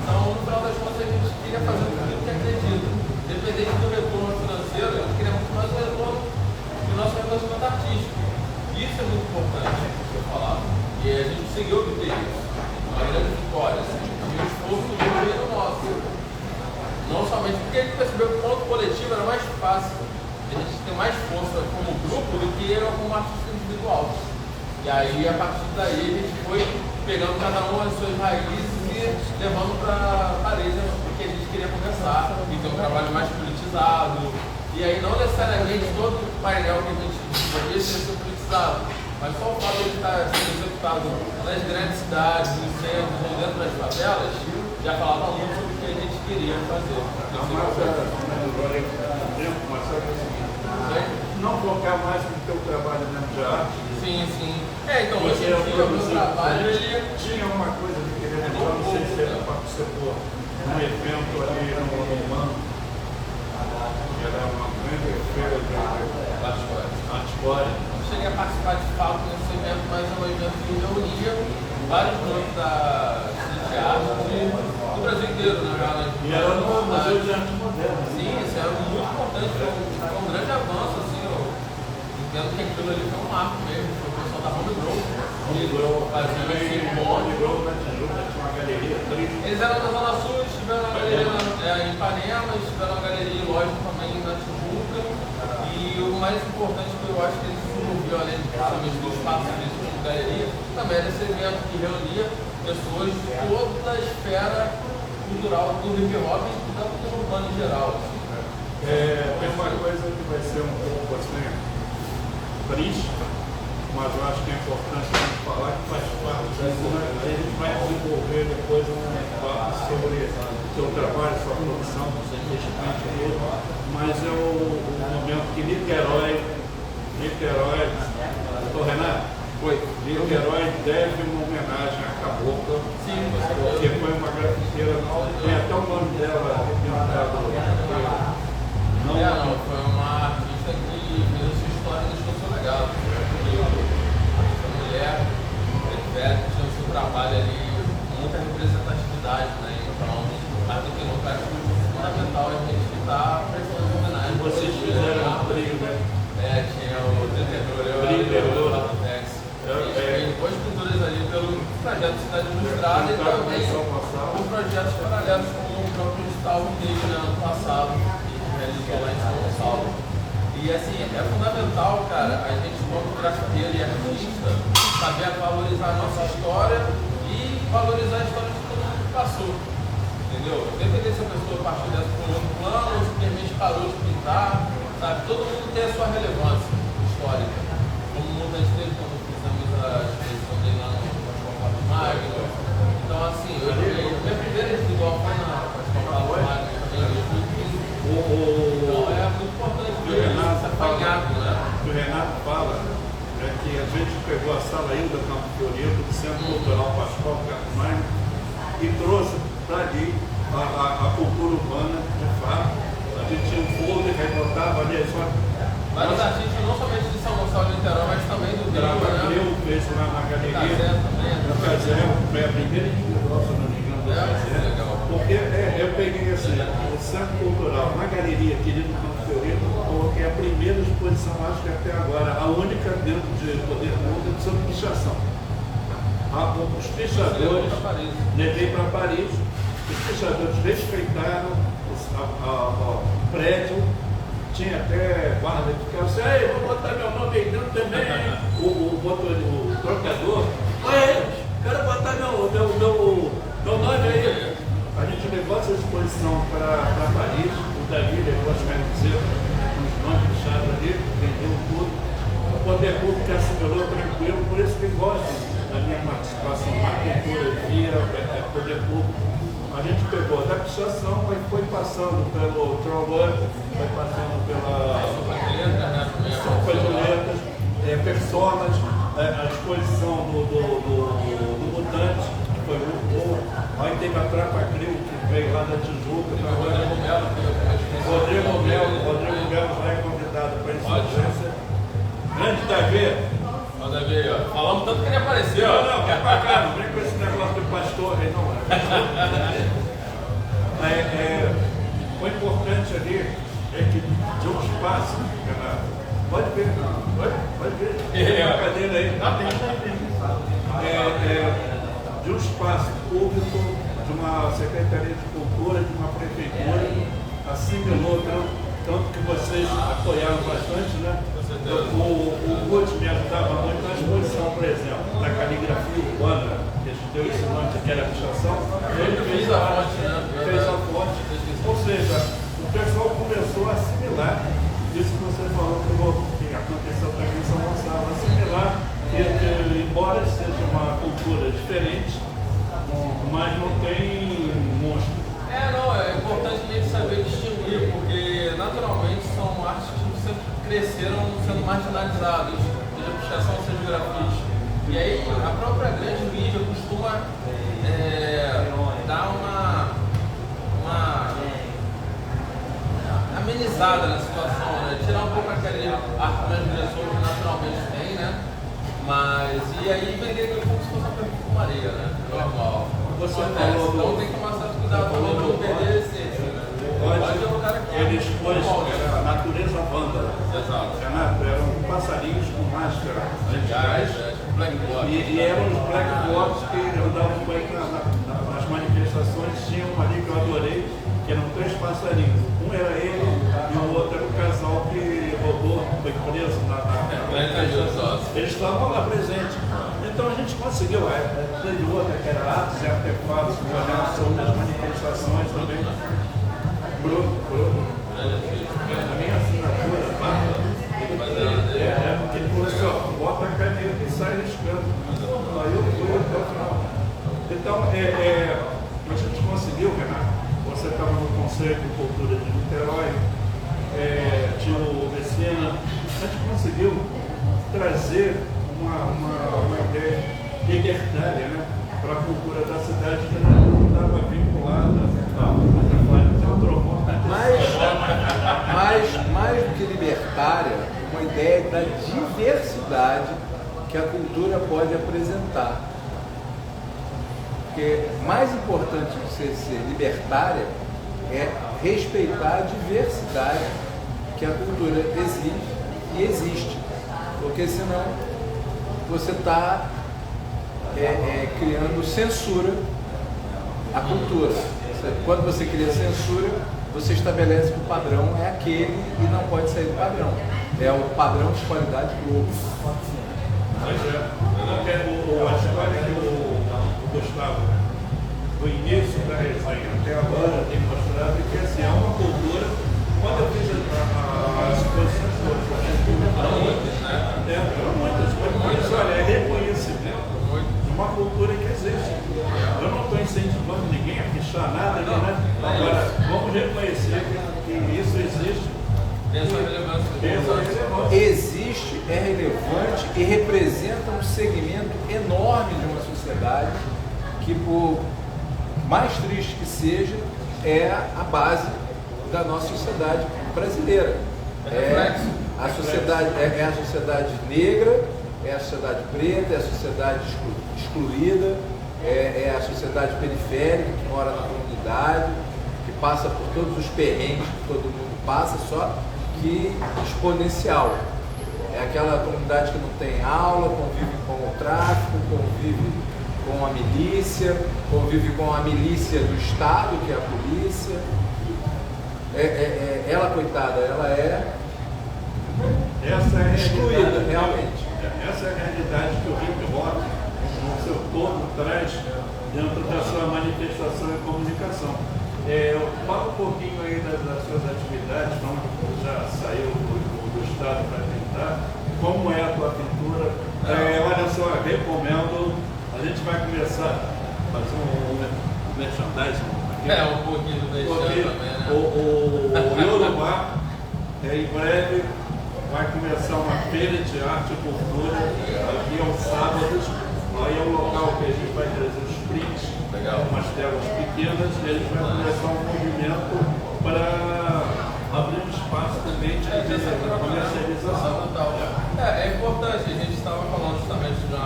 S2: Então, no final das contas, a gente queria fazer tudo que acredita. Independente do retorno financeiro, a gente queria muito mais o retorno do nosso relacionamento artístico. Isso é muito importante, que eu falava. E a gente conseguiu obter isso. Uma grande vitória, assim. E o esforço do governo nosso. Não somente porque a gente percebeu que o ponto coletivo era mais fácil. A gente tem mais força como grupo do que como artista individual. E aí, a partir daí, a gente foi pegando cada um as suas raízes e levando para a parede porque a gente queria começar e ter um trabalho mais politizado. E aí, não necessariamente todo o painel que a gente desenvolvia ser politizado, mas só o fato de estar sendo executado nas grandes cidades, nos centros, dentro das favelas, já falava muito sobre o que a gente queria fazer.
S1: A massa, mas agora é tempo, mas só que é o seguinte.
S2: vários nomes de arte do Brasil inteiro, na real.
S1: E era no Museu de Arte Moderna.
S2: Sim, isso era muito importante, foi um grande avanço, assim, eu entendo que aquilo ali foi um marco mesmo, foi o pessoal da Home Grow, que fazia esse
S1: Home Grow na Tijuca, tinha uma galeria triste.
S2: Eles eram da Zona Sul, tiveram uma galeria em Ipanema, tiveram uma galeria em loja também na Tijuca, e o mais importante que eu acho que eles desenvolviam, além principalmente do espaço deles como galeria, também era esse evento que reunia pessoas de toda a esfera cultural do hip hop e da cultura urbana em geral.
S1: Tem uma coisa que vai ser um pouco assim, triste, mas eu acho que é importante a gente falar que faz parte disso, né? A gente vai desenvolver depois um papo sobre o seu trabalho, sua produção, seu investimento e tudo, mas é o momento que Niterói, doutor Renato, Niterói deve uma homenagem à Cabocla, porque foi uma grafiteira, tem até o nome dela pintado.
S2: Não, foi uma artista que fez a sua história e deixou o seu legado. Essa mulher, velha, que tinha o seu trabalho ali, muita representatividade, né? Então, mais do que nunca, acho que é fundamental a gente estar prestando homenagem.
S1: Vocês fizeram um brilho, né?
S2: Tinha o Detentor, depois pinturas ali pelo projeto Cidade Ilustrada e também os projetos paralelos com o próprio Gustavo Negro, né, ano passado, que realizou lá em São Gonçalo. E assim, é fundamental, cara, a gente como grafiteiro e artista saber valorizar a nossa história e valorizar a história de todo mundo que passou. Entendeu? Independente se a pessoa partiu dessa por outro plano ou simplesmente parou de pintar, sabe? Todo mundo tem a sua relevância histórica. Como muita gente teve quando fizemos a exposição dele lá no Paulo Magno. Então, assim, minha primeira individual foi na Paulo Magno também, em 2015. Então, é muito importante ver esse apanhado, né?
S1: O que o Renato fala é que a gente pegou a sala Hilda Campo Fiorito, do Centro Cultural Pascoal Carmine, e trouxe para ali a cultura urbana, de fato. A gente tinha um folder, rebotava ali a história.
S2: Vários artistas, não somente de São Gonçalo de Niterói, mas também do Rio, né?
S1: Fez lá na galeria.
S2: O
S1: Casé foi a primeira individual, se não me engano, do Casé. Porque eu peguei assim, o Centro Cultural, na galeria Querido Campo Fiorito, coloquei a primeira exposição, acho que até agora, a única dentro de Poder Público, sobre pichação. Os pichadores, levei para Paris, os pichadores respeitaram o prédio. Tinha até guarda que ficava assim, ei, vou botar meu nome aí dentro também. O trocador, quero botar meu nome aí. A gente levou essa exposição para Paris, o Davi levou as camisetas, os nomes fechados ali, vendeu tudo. O Poder Público assimilou tranquilo, por isso que gosta da minha participação na cultura via Poder Público. A gente pegou da pichação, mas foi passando pelo Trollor, foi passando pela Sopajoletas, personas, a exposição do Mutante, que foi muito boa. Aí teve a Trapa Crio, que veio lá da Tijuca. Rodrigo Melo já é convidado para a insurgência. Grande Davi.
S2: Davi, falamos tanto que ele apareceu.
S1: Não, vem pra cá, não vem com esse negócio do pastor aí, não. O importante ali é que de um espaço, pode ver, tem uma cadeira aí, de um espaço público, de uma Secretaria de Cultura, de uma Prefeitura, assimilou tanto que vocês apoiaram bastante, né? O Guti me ajudava muito na exposição, por exemplo, da caligrafia urbana, que a gente deu esse nome que era a pichação. Ele fez a fonte, ou seja, o pessoal começou a assimilar isso que você falou que aconteceu também em São Gonçalo, assimilar que embora seja uma cultura diferente, mas não tem monstro.
S2: É importante a gente saber distinguir, porque naturalmente são artes que sempre cresceram sendo marginalizados, seja pichação, seja grafite. E aí a própria grande mídia costuma dar uma amenizada na situação, né? Tirar um pouco aquele arte transgressor que naturalmente tem, né? Mas, e aí vender aquilo como se fosse uma perfumaria, né? Normal.
S1: Você
S2: Acontece.
S1: falou
S2: Então tem que tomar certo cuidado também para não perder a essência, né? Pode é um cara que
S1: ele expôs a natureza vândala.
S2: Exato.
S1: Renato, eram passarinhos com máscara
S2: Gás,
S1: antigás.
S2: black box.
S1: E eram os black box que andavam por aí nas manifestações. Tinha um ali que eu adorei, que eram 3 passarinhos. Um era ele e o outro era o casal que roubou, foi preso na manifestação. Eles estavam lá presentes. Então a gente conseguiu, teve outra que era atos e artefatos que olharam sobre as manifestações também. Bruno, a minha assinatura, porque ele falou assim, ó, bota a caneta e sai riscando. Aí eu fui até o final. Então, a gente conseguiu, Renato, você estava no Conselho de Cultura de Niterói, tinha o Messina, a gente conseguiu trazer uma ideia libertária, né, para a cultura da cidade que não estava vinculada
S3: mais do que libertária, uma ideia da diversidade que a cultura pode apresentar. Porque mais importante do que você ser libertária é respeitar a diversidade que a cultura exige e existe. Porque senão você está criando censura à cultura. Quando você cria censura, você estabelece que o padrão é aquele e não pode sair do padrão. É o padrão de qualidade Globo.
S1: Mas a história que o Gustavo, do início da resenha até agora, tem mostrado que assim, é uma cultura. Quando eu fiz a exposição foram muitas, olha, é reconhecimento de uma cultura que existe. Eu não estou incentivando ninguém a fichar nada, né? Agora, vamos reconhecer que isso existe.
S3: Existe, é relevante e representa um segmento enorme de uma sociedade que, por mais triste que seja, é a base da nossa sociedade brasileira. A sociedade negra, é a sociedade preta, é a sociedade excluída, é a sociedade periférica que mora na comunidade, que passa por todos os perrengues que todo mundo passa, só que exponencial. É aquela comunidade que não tem aula, convive com o tráfico, convive com a milícia, convive com a milícia do Estado, que é a polícia. Ela, coitada, ela é excluída, realmente.
S1: Essa é a realidade que o hip hop, no seu todo, traz dentro da sua manifestação e comunicação. Fala um pouquinho aí das suas atividades, como já saiu do estado para pintar, como é a tua pintura. Olha só, recomendo, a gente vai começar a fazer um merchandising aqui.
S2: Um pouquinho do merchandising também, né?
S1: O Yorubá, em breve, vai começar uma feira de arte e cultura aqui aos sábados. Aí é um local que a gente vai trazer os prints, umas telas pequenas, e a gente vai começar um movimento para abrir um espaço também de comercialização.
S2: É importante, a gente estava falando justamente de um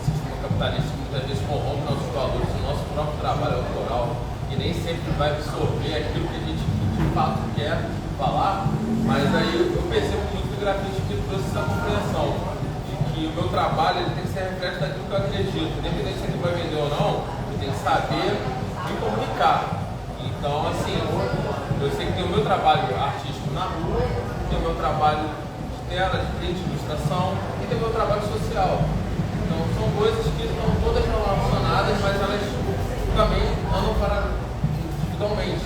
S2: sistema capitalista que muitas vezes corrompe nossos valores, o nosso próprio trabalho autoral, e nem sempre vai absorver aquilo que a gente de fato quer falar, mas aí eu percebo muito do grafite que trouxe essa compreensão de que o meu trabalho ele tem que ser reflexo daquilo que eu acredito, independente se ele vai vender ou não, eu tenho que saber me comunicar. Então, assim, eu sei que tem o meu trabalho artístico na rua, tem o meu trabalho de tela, de print, de ilustração e tem o meu trabalho social. Então, são coisas que estão todas relacionadas, mas elas também andam individualmente,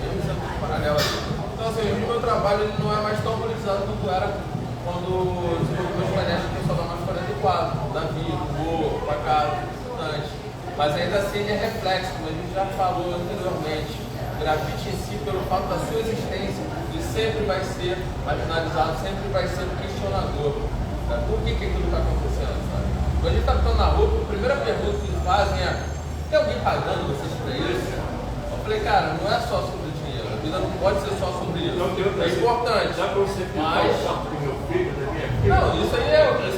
S2: mesmo sendo paralelo ali. Então, assim, o meu trabalho ele não é mais tão politizado quanto era quando eu desenvolvi meus painéis que eu só dava mais 44, Davi, Hugo, Pacato, distante. Mas ainda assim ele é reflexo, como a gente já falou anteriormente. O grafite em si, pelo fato da sua existência, ele sempre vai ser marginalizado, sempre vai ser um questionador. Sabe? Por que aquilo está acontecendo? Sabe? Quando a gente está ficando na rua, a primeira pergunta que eles fazem é: tem alguém pagando vocês para isso? Eu falei, cara, não é só sobre dinheiro, a vida não pode ser só sobre isso. É importante.
S1: Dá para você pintar o saco do meu filho, da minha filha?
S2: Não, isso aí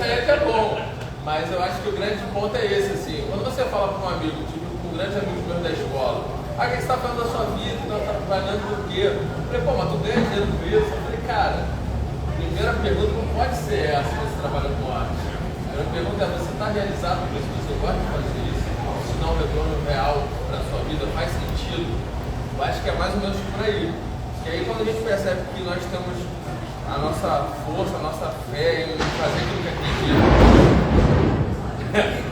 S2: é que é bom. Mas eu acho que o grande ponto é esse, assim. Quando você fala para um amigo, tipo, com um grande amigo meu da escola, o que você está falando da sua vida, está trabalhando por quê? Eu falei, pô, mas tu ganha dinheiro com isso? Eu falei, cara, a primeira pergunta não pode ser essa, você trabalha com arte. A primeira pergunta é, você está realizado com isso? Você gosta de fazer isso? Se não, o retorno real para a sua vida faz sentido? Eu acho que é mais ou menos por aí. E aí quando a gente percebe que nós temos a nossa força, a nossa fé em fazer aquilo que acredita,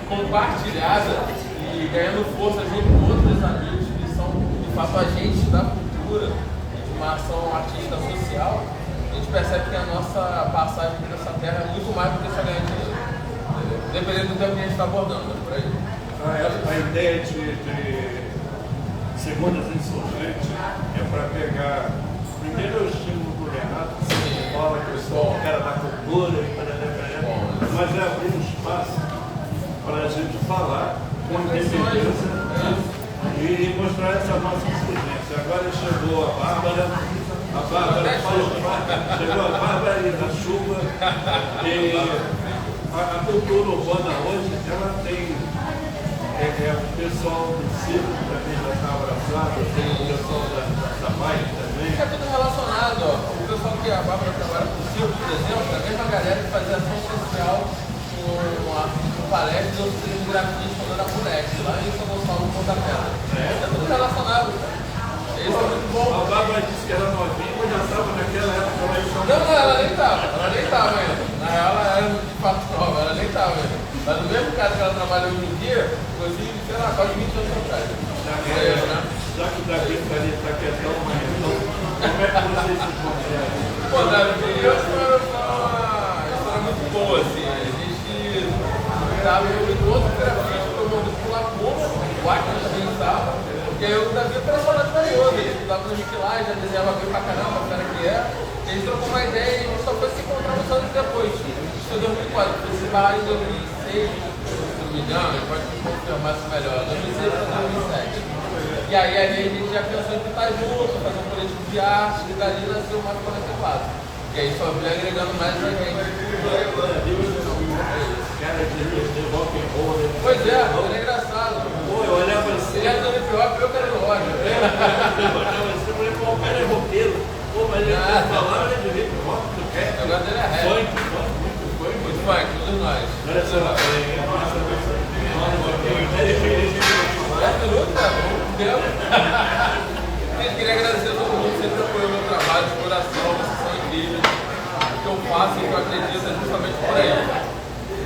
S2: compartilhada e ganhando força junto com outros amigos que são de fato agentes da cultura, de uma ação artística social, a gente percebe que a nossa passagem nessa terra é muito mais do que só ganhar dinheiro. Dependendo do tempo que a gente está abordando, né? Por aí.
S1: A ideia de segundas insurgentes é para pegar primeiro o estímulo do Renato, que fala que eu sou o cara da cultura, mas é abrir um espaço para a gente falar com independência e mostrar essa nossa insurgência. Agora chegou a Bárbara chegou a Bárbara e da chuva, e a cultura urbana hoje, ela tem o pessoal do circo também já está abraçado, tem o pessoal da bike também.
S2: É tudo relacionado, ó. O pessoal que a Bárbara trabalha com o circo, por exemplo, é a mesma galera que fazia ação social com palestra e outros de grafite quando era moleque, lá em São Gonçalo, no Ponta Pedra. É tudo relacionado. Isso é muito bom.
S1: A Bárbara disse que era novinha, mas já estava naquela época lá em São
S2: Não, ela nem estava ainda. Na real, ela era de fato nova, ela nem estava ainda. Mas no mesmo caso que ela trabalha hoje em dia, inclusive, sei lá, quase 20 anos atrás.
S1: Já que o Davi está quietão, mas então, como é que vocês se conseguem?
S2: Pô, Davi, eu foi uma história muito boa, assim. A gente estava em outro grafite, foi uma vez por Lacuna, o Acre também estava, porque aí o Davi é impressionante valioso, ele estudava no Miquelage, já desenhava bem pra caramba, o cara que é. A gente trocou uma ideia e a gente só foi se encontrar uns anos depois. Isso foi em 2004, foi se barrar em 2006, se não me engano, pode confirmar isso melhor, 2006 para 2007. E aí a gente já pensou em estar junto, fazer um coletivo de arte, e dali nasceu o Marco 44. E aí só veio agregando mais a gente. Pois é, ele é engraçado.
S1: Pô, eu olhava assim.
S2: Ele era do hip hop e eu quero do rock.
S1: Eu olhava assim, eu falei, pô, o cara é roqueiro. Pô, mas ele tá falando de hip hop, tu quer?
S2: O negócio dele é rap. Muito funk, todos nós.
S1: Olha só,
S2: 10 minutos, cara, muito tempo. Gente, queria agradecer a todo mundo que sempre apoiou o meu trabalho de coração, vocês são incríveis. O que eu faço e o que eu acredito é justamente por aí.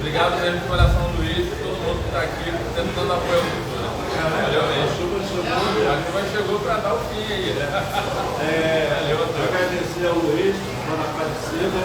S2: Obrigado mesmo de coração, Luiz, e todo mundo que está aqui, sempre dando apoio ao futuro. Valeu mesmo. A chuva chegou para dar o fim aí, né?
S1: Valeu, agradecer ao Luiz, Dona Aparecida.